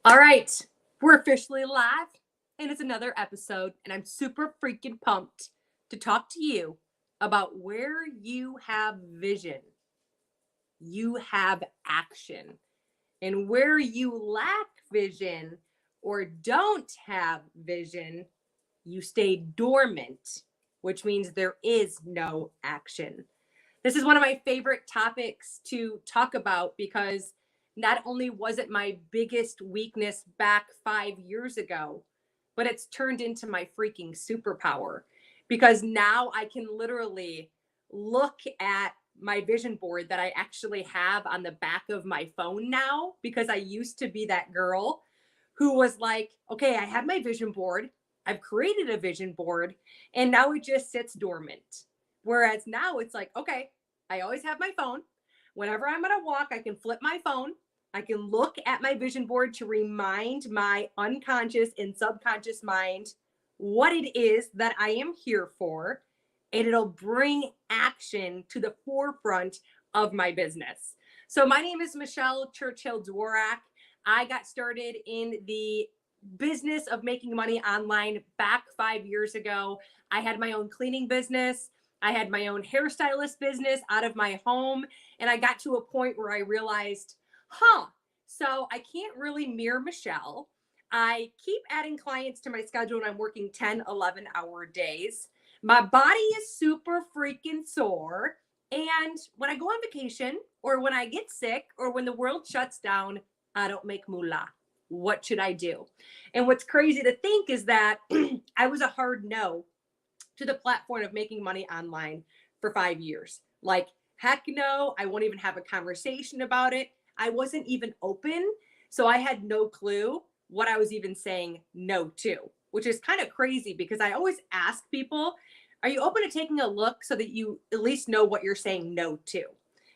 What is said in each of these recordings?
All right, we're officially live, and it's another episode, and I'm super freaking pumped to talk to you about where you have vision, you have action, and where you lack vision or don't have vision, you stay dormant, which means there is no action. This is one of my favorite topics to talk about because not only was it my biggest weakness back 5 years ago, but it's turned into my freaking superpower because now I can literally look at my vision board that I actually have on the back of my phone now because I used to be that girl who was like, okay, I have my vision board. I've created a vision board and now it just sits dormant. Whereas now it's like, okay, I always have my phone. Whenever I'm going to walk, I can flip my phone. I can look at my vision board to remind my unconscious and subconscious mind what it is that I am here for. And it'll bring action to the forefront of my business. So my name is Michelle Churchill Dworak. I got started in the business of making money online back 5 years ago. I had my own cleaning business. I had my own hairstylist business out of my home. And I got to a point where I realized, so I can't really mirror Michelle. I keep adding clients to my schedule and I'm working 10, 11-hour days. My body is super freaking sore. And when I go on vacation or when I get sick or when the world shuts down, I don't make moolah. What should I do? And what's crazy to think is that I was a hard no to the platform of making money online for 5 years. Like, heck no, I won't even have a conversation about it. I wasn't even open. So I had no clue what I was even saying no to, which is kind of crazy because I always ask people, are you open to taking a look so that you at least know what you're saying no to?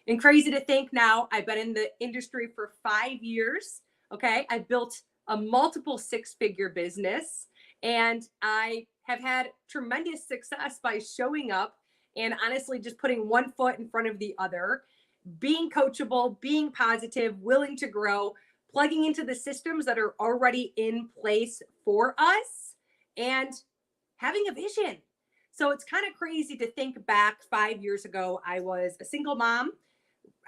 And crazy to think now, I've been in the industry for 5 years. Okay. I built a multiple six-figure business and I have had tremendous success by showing up and honestly just putting one foot in front of the other, being coachable, being positive, willing to grow, plugging into the systems that are already in place for us and having a vision. So it's kind of crazy to think back 5 years ago. I was a single mom.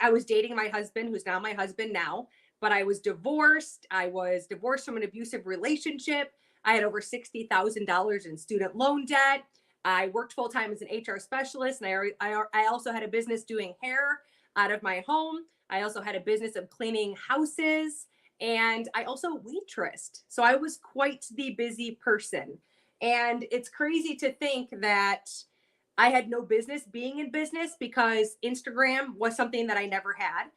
I was dating my husband, who's now my husband now, but I was divorced. I was divorced from an abusive relationship. I had over $60,000 in student loan debt. I worked full time as an HR specialist, and I also had a business doing hair out of my home. I also had a business of cleaning houses, and I also waitressed. So I was quite the busy person. And it's crazy to think that I had no business being in business because Instagram was something that I never had.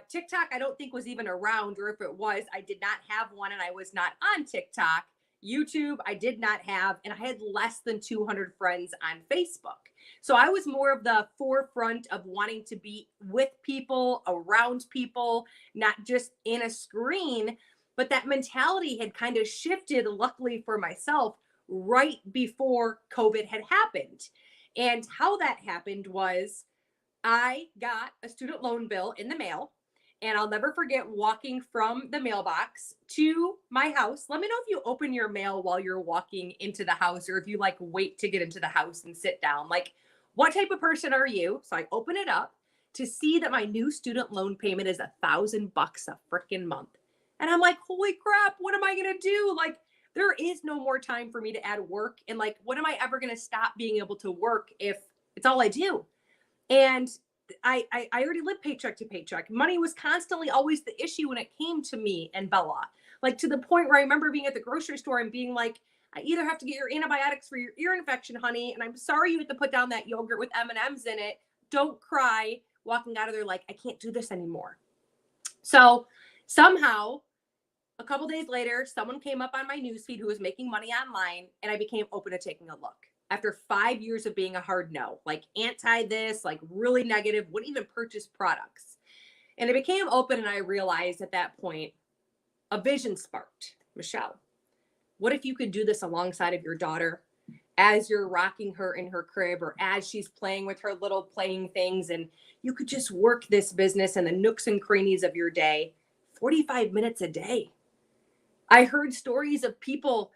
TikTok, I don't think was even around, or if it was, I did not have one and I was not on TikTok. YouTube, I did not have, and I had less than 200 friends on Facebook. So I was more of the forefront of wanting to be with people, around people, not just in a screen. But that mentality had kind of shifted, luckily for myself, right before COVID had happened. And how that happened was I got a student loan bill in the mail, and I'll never forget walking from the mailbox to my house. Let me know if you open your mail while you're walking into the house, or if you like wait to get into the house and sit down. Like, what type of person are you? So I open it up to see that my new student loan payment is $1,000 a freaking month. And I'm like, holy crap, what am I going to do? Like, there is no more time for me to add work. And like, when am I ever going to stop being able to work if it's all I do? And I already lived paycheck to paycheck. Money was constantly always the issue when it came to me and Bella. Like, to the point where I remember being at the grocery store and being like, I either have to get your antibiotics for your ear infection, honey, and I'm sorry you have to put down that yogurt with M&Ms in it. Don't cry. Walking out of there like, I can't do this anymore. So somehow, a couple days later, someone came up on my newsfeed who was making money online, and I became open to taking a look. After 5 years of being a hard no, like anti this, like really negative, wouldn't even purchase products. And I became open, and I realized at that point, a vision sparked. Michelle, what if you could do this alongside of your daughter as you're rocking her in her crib or as she's playing with her little playing things, and you could just work this business in the nooks and crannies of your day, 45 minutes a day. I heard stories of people,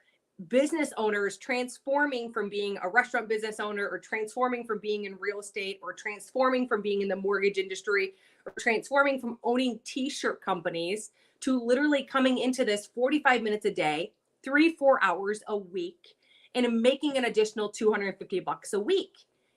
business owners, transforming from being a restaurant business owner, or transforming from being in real estate, or transforming from being in the mortgage industry, or transforming from owning t-shirt companies to literally coming into this 45 minutes a day, 3-4 hours a week, and making an additional $250 a week.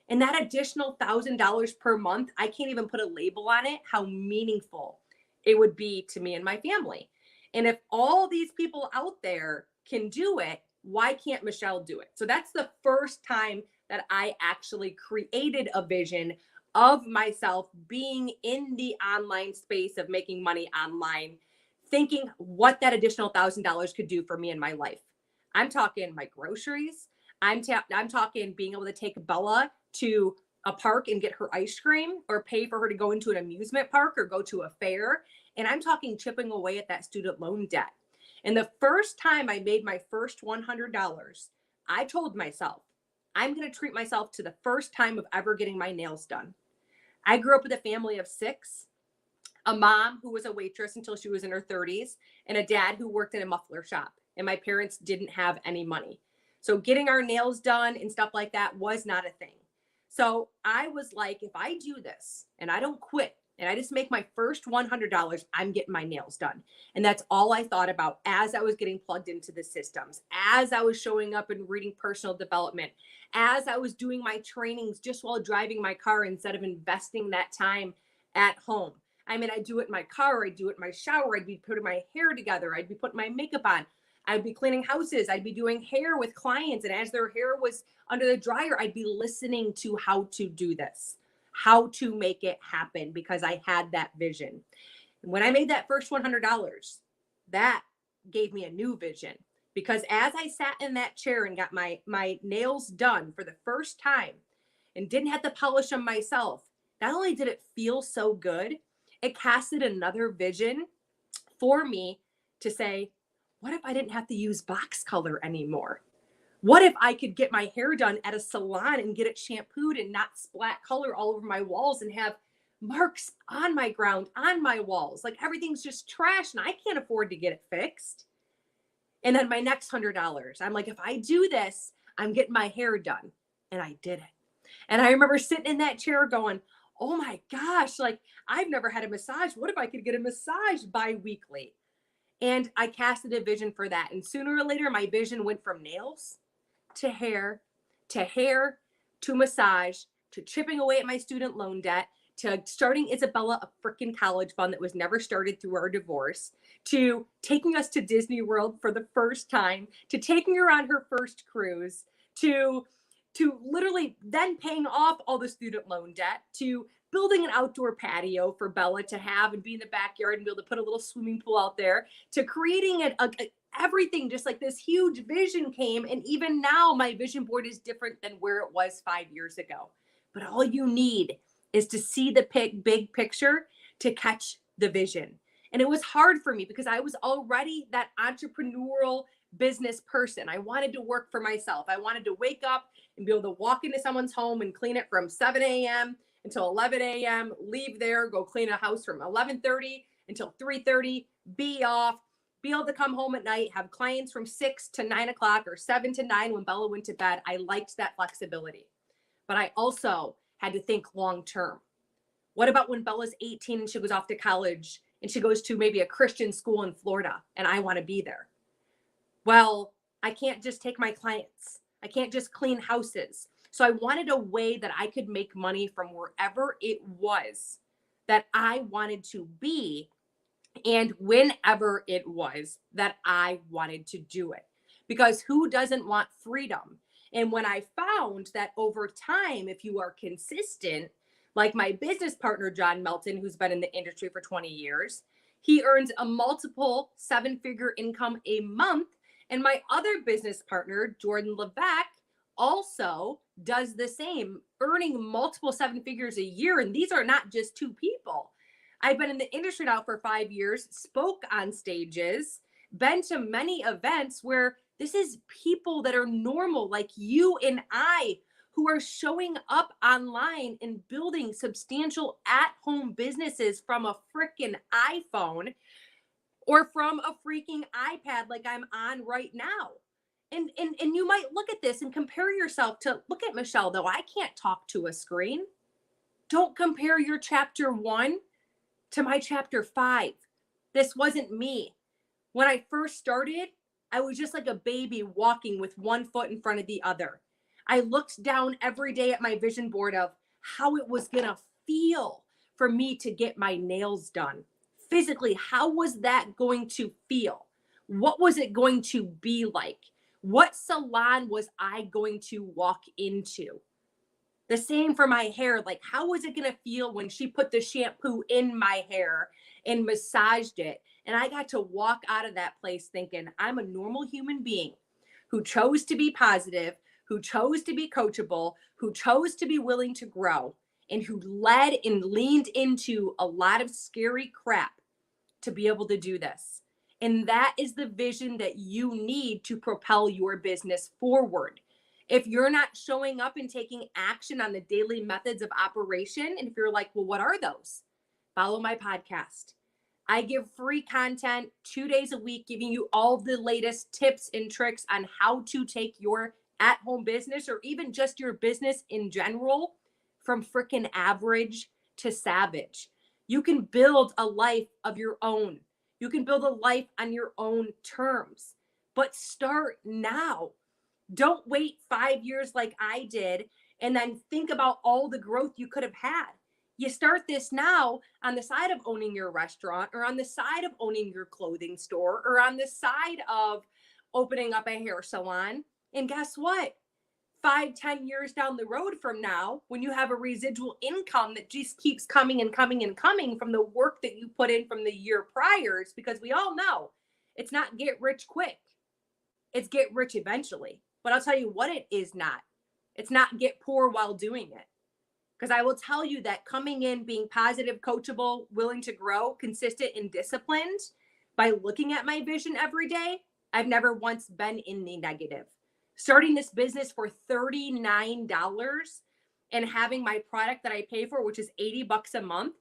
And that additional $1,000 per month, I can't even put a label on it, how meaningful it would be to me and my family. And if all these people out there can do it, why can't Michelle do it? So that's the first time that I actually created a vision of myself being in the online space of making money online, thinking what that additional $1,000 could do for me in my life. I'm talking my groceries. I'm talking being able to take Bella to a park and get her ice cream, or pay for her to go into an amusement park or go to a fair. And I'm talking chipping away at that student loan debt. And the first time I made my first $100, I told myself, I'm going to treat myself to the first time of ever getting my nails done. I grew up with a family of 6, a mom who was a waitress until she was in her 30s, and a dad who worked in a muffler shop. And my parents didn't have any money. So getting our nails done and stuff like that was not a thing. So I was like, if I do this and I don't quit and I just make my first $100, I'm getting my nails done. And that's all I thought about as I was getting plugged into the systems, as I was showing up and reading personal development, as I was doing my trainings just while driving my car instead of investing that time at home. I mean, I do it in my car, I do it in my shower, I'd be putting my hair together, I'd be putting my makeup on, I'd be cleaning houses, I'd be doing hair with clients. And as their hair was under the dryer, I'd be listening to how to do this, how to make it happen, because I had that vision. And when I made that first $100, that gave me a new vision, because as I sat in that chair and got my nails done for the first time and didn't have to polish them myself, not only did it feel so good, it casted another vision for me to say, what if I didn't have to use box color anymore? What if I could get my hair done at a salon and get it shampooed and not splat color all over my walls and have marks on my ground, on my walls? Like everything's just trash and I can't afford to get it fixed. And then my next $100, I'm like, if I do this, I'm getting my hair done. And I did it. And I remember sitting in that chair going, oh my gosh, like I've never had a massage. What if I could get a massage bi-weekly? And I casted a vision for that. And sooner or later, my vision went from nails to hair, to massage, to chipping away at my student loan debt, to starting Isabella a freaking college fund that was never started through our divorce, to taking us to Disney World for the first time, to taking her on her first cruise, to literally then paying off all the student loan debt, to building an outdoor patio for Bella to have and be in the backyard and be able to put a little swimming pool out there, to creating everything. Just like this huge vision came. And even now my vision board is different than where it was 5 years ago. But all you need is to see the big picture to catch the vision. And it was hard for me because I was already that entrepreneurial business person. I wanted to work for myself. I wanted to wake up and be able to walk into someone's home and clean it from 7 a.m. until 11 a.m., leave there, go clean a house from 11:30 until 3:30, be off, be able to come home at night, have clients from 6 to 9 o'clock or 7 to 9 when Bella went to bed. I liked that flexibility. But I also had to think long term. What about when Bella's 18 and she goes off to college and she goes to maybe a Christian school in Florida and I want to be there? Well, I can't just take my clients. I can't just clean houses. So I wanted a way that I could make money from wherever it was that I wanted to be and whenever it was that I wanted to do it. Because who doesn't want freedom? And when I found that over time, if you are consistent, like my business partner, John Melton, who's been in the industry for 20 years, he earns a multiple 7-figure income a month. And my other business partner, Jordan Levesque, also does the same, earning multiple 7 figures a year. And these are not just two people. I've been in the industry now for 5 years, spoke on stages, been to many events where this is people that are normal, like you and I, who are showing up online and building substantial at-home businesses from a freaking iPhone or from a freaking iPad like I'm on right now. And you might look at this and compare yourself to, look at Michelle though, I can't talk to a screen. Don't compare your chapter 1 to my chapter 5. This wasn't me. When I first started, I was just like a baby walking with one foot in front of the other. I looked down every day at my vision board of how it was going to feel for me to get my nails done. Physically, how was that going to feel? What was it going to be like? What salon was I going to walk into? The same for my hair. Like, how was it going to feel when she put the shampoo in my hair and massaged it? And I got to walk out of that place thinking, I'm a normal human being who chose to be positive, who chose to be coachable, who chose to be willing to grow, and who led and leaned into a lot of scary crap to be able to do this. And that is the vision that you need to propel your business forward. If you're not showing up and taking action on the daily methods of operation, and if you're like, well, what are those? Follow my podcast. I give free content 2 days a week, giving you all the latest tips and tricks on how to take your at-home business, or even just your business in general, from freaking average to savage. You can build a life of your own. You can build a life on your own terms, but start now. Don't wait 5 years like I did and then think about all the growth you could have had. You start this now on the side of owning your restaurant, or on the side of owning your clothing store, or on the side of opening up a hair salon. And guess what? 5-10 years down the road from now, when you have a residual income that just keeps coming and coming and coming from the work that you put in from the year priors, because we all know it's not get rich quick, it's get rich eventually. But I'll tell you what it is not. It's not get poor while doing it. Because I will tell you that coming in, being positive, coachable, willing to grow, consistent, and disciplined, by looking at my vision every day, I've never once been in the negative. Starting this business for $39 and having my product that I pay for, which is $80 a month,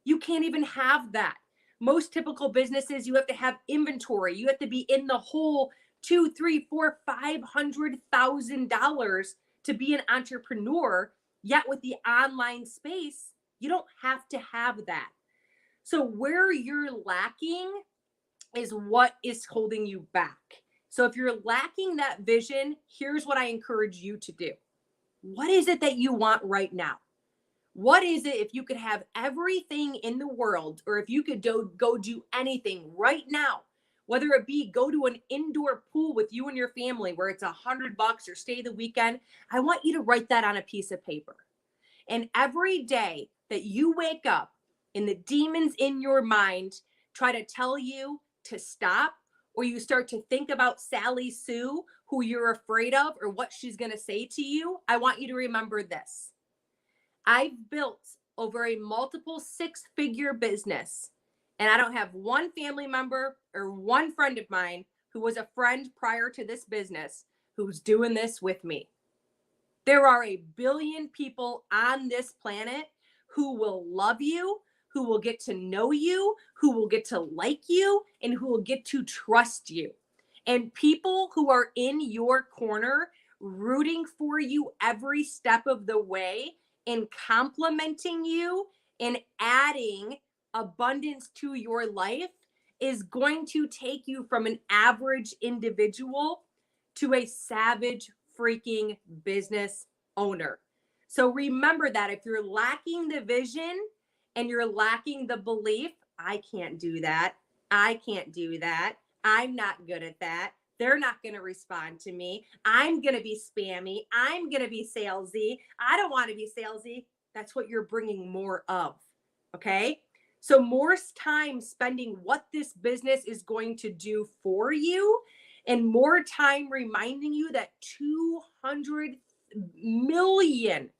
you can't even have that. Most typical businesses, you have to have inventory. You have to be in the hole $200,000, $300,000, $400,000, $500,000 to be an entrepreneur. Yet with the online space, you don't have to have that. So where you're lacking is what is holding you back. So if you're lacking that vision, here's what I encourage you to do. What is it that you want right now? What is it, if you could have everything in the world, or if you could go do anything right now, whether it be go to an indoor pool with you and your family where it's $100 or stay the weekend, I want you to write that on a piece of paper. And every day that you wake up and the demons in your mind try to tell you to stop, or you start to think about Sally Sue, who you're afraid of, or what she's going to say to you, I want you to remember this. I've built over a multiple 6-figure business, and I don't have one family member or one friend of mine who was a friend prior to this business who's doing this with me. There are 1 billion people on this planet who will love you, who will get to know you, who will get to like you, and who will get to trust you. And people who are in your corner, rooting for you every step of the way, and complimenting you and adding abundance to your life, is going to take you from an average individual to a savage freaking business owner. So remember that if you're lacking the vision and you're lacking the belief, I can't do that, I can't do that, I'm not good at that, they're not going to respond to me, I'm going to be spammy, I'm going to be salesy, I don't want to be salesy, that's what you're bringing more of. Okay? So more time spending what this business is going to do for you, and more time reminding you that 200 million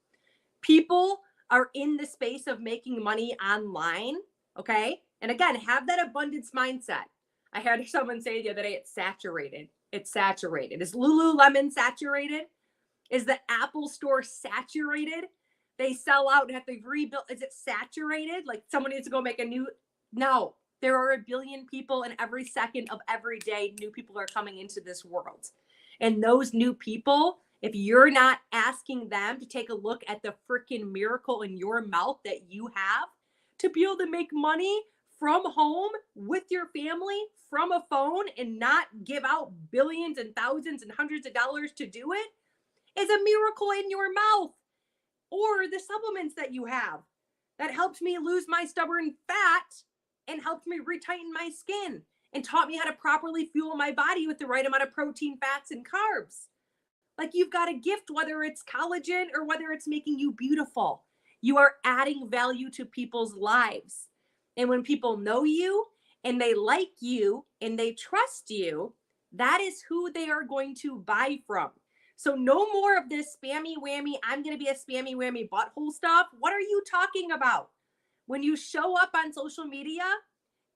people are in the space of making money online. Okay. And again, have that abundance mindset. I had someone say the other day, it's saturated. It's saturated. Is Lululemon saturated? Is the Apple store saturated? They sell out and have to rebuild. Is it saturated? Like someone needs to go make a new? No, There are a billion people, and every second of every day, new people are coming into this world. And those new people, if you're not asking them to take a look at the freaking miracle in your mouth that you have to be able to make money from home with your family from a phone and not give out billions and thousands and hundreds of dollars to do it, is a miracle in your mouth. Or the supplements that you have that helped me lose my stubborn fat and helped me retighten my skin and taught me how to properly fuel my body with the right amount of protein, fats, and carbs. Like, you've got a gift, whether it's collagen or whether it's making you beautiful. You are adding value to people's lives. And when people know you and they like you and they trust you, that is who they are going to buy from. So no more of this spammy whammy, I'm going to be a spammy whammy butthole stuff. What are you talking about? When you show up on social media,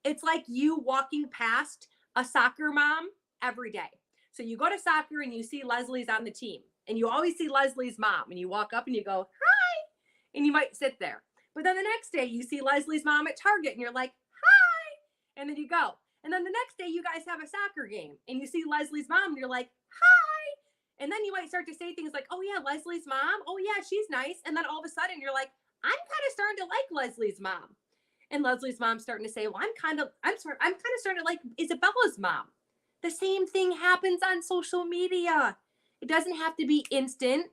it's like you walking past a soccer mom every day. So you go to soccer and you see Leslie's on the team, and you always see Leslie's mom, and you walk up and you go, hi, and you might sit there. But then the next day you see Leslie's mom at Target and you're like, hi, and then you go. And then the next day you guys have a soccer game and you see Leslie's mom and you're like, hi. And then you might start to say things like, oh yeah, Leslie's mom. Oh yeah, she's nice. And then all of a sudden you're like, I'm kind of starting to like Leslie's mom. And Leslie's mom's starting to say, well, I'm kind of starting to like Isabella's mom. The same thing happens on social media. It doesn't have to be instant.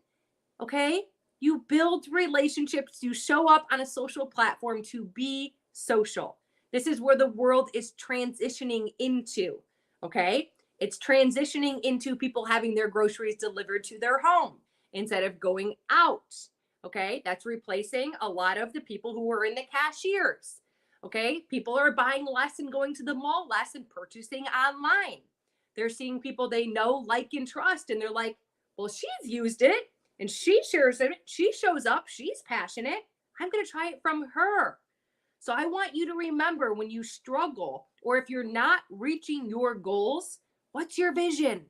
Okay. You build relationships. You show up on a social platform to be social. This is where the world is transitioning into. Okay. It's transitioning into people having their groceries delivered to their home instead of going out. Okay. That's replacing a lot of the people who were in the cashiers. Okay. People are buying less and going to the mall less and purchasing online. They're seeing people they know, like, and trust. And they're like, well, she's used it and she shares it. She shows up. She's passionate. I'm going to try it from her. So I want you to remember, when you struggle or if you're not reaching your goals, what's your vision?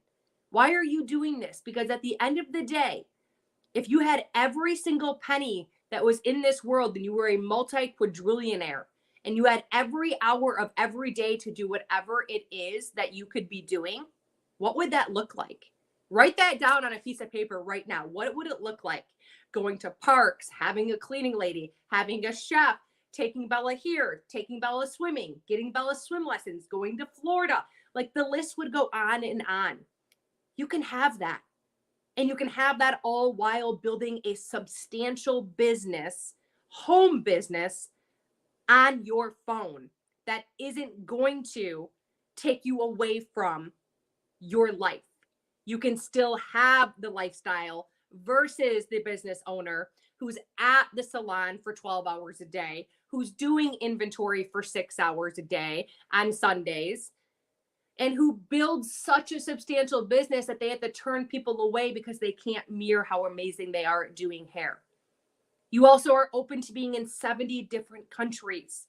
Why are you doing this? Because at the end of the day, if you had every single penny that was in this world and you were a multi-quadrillionaire and you had every hour of every day to do whatever it is that you could be doing, what would that look like? Write that down on a piece of paper right now. What would it look like? Going to parks, having a cleaning lady, having a chef, taking Bella here, taking Bella swimming, getting Bella swim lessons, going to Florida. Like, the list would go on and on. You can have that. And you can have that all while building a substantial business, home business, on your phone that isn't going to take you away from your life. You can still have the lifestyle versus the business owner who's at the salon for 12 hours a day, who's doing inventory for 6 hours a day on Sundays, and who builds such a substantial business that they have to turn people away because they can't mirror how amazing they are at doing hair. You also are open to being in 70 different countries.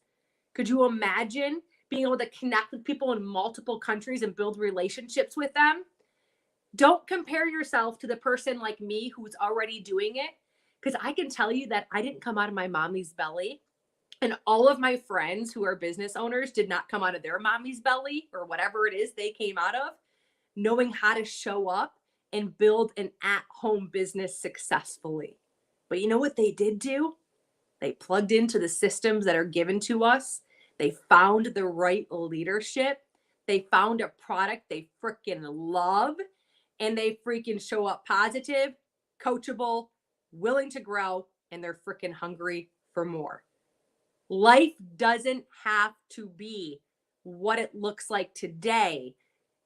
Could you imagine being able to connect with people in multiple countries and build relationships with them? Don't compare yourself to the person like me who's already doing it, because I can tell you that I didn't come out of my mommy's belly. And all of my friends who are business owners did not come out of their mommy's belly or whatever it is they came out of, knowing how to show up and build an at-home business successfully. But you know what they did do? They plugged into the systems that are given to us. They found the right leadership. They found a product they freaking love. And they freaking show up positive, coachable, willing to grow, and they're freaking hungry for more. Life doesn't have to be what it looks like today.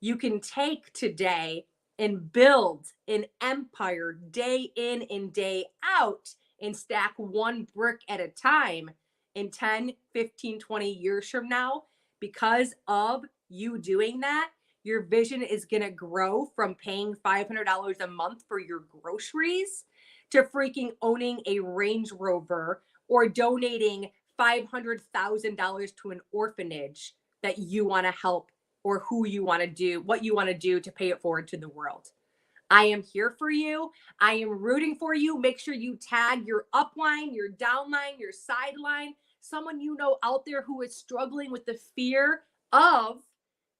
You can take today and build an empire day in and day out and stack one brick at a time. In 10, 15, 20 years from now, because of you doing that, your vision is going to grow from paying $500 a month for your groceries to freaking owning a Range Rover or donating $500,000 to an orphanage that you want to help, or who you want to do, what you want to do to pay it forward to the world. I am here for you. I am rooting for you. Make sure you tag your upline, your downline, your sideline. someone you know out there who is struggling with the fear of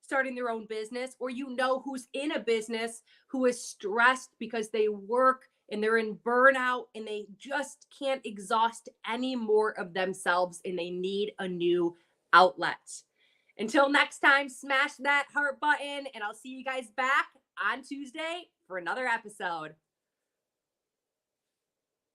starting their own business, or you know who's in a business who is stressed because they work and they're in burnout and they just can't exhaust any more of themselves and they need a new outlet. Until next time, smash that heart button and I'll see you guys back on Tuesday for another episode.